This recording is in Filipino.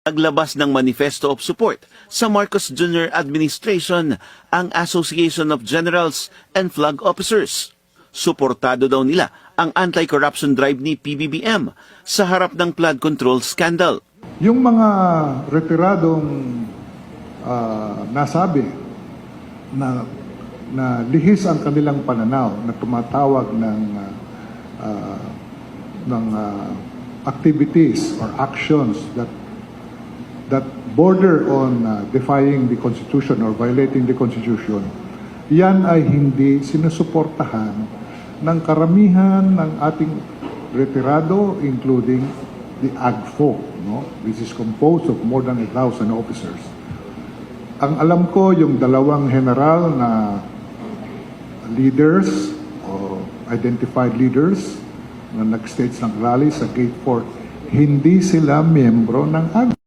Naglabas ng Manifesto of Support sa Marcos Jr. Administration ang Association of Generals and Flag Officers. Suportado daw nila ang anti-corruption drive ni PBBM sa harap ng flood control scandal. Yung mga retiradong nasabi na lihis ang kanilang pananaw na tumatawag ng activities or actions that border on defying the Constitution or violating the Constitution, yan ay hindi sinusuportahan ng karamihan ng ating retirado, including the AGFO, no? Which is composed of more than 1,000 officers. Ang alam ko, yung dalawang general na leaders o identified leaders na nag-stage ng rally sa Gate 4, hindi sila miyembro ng AGFO.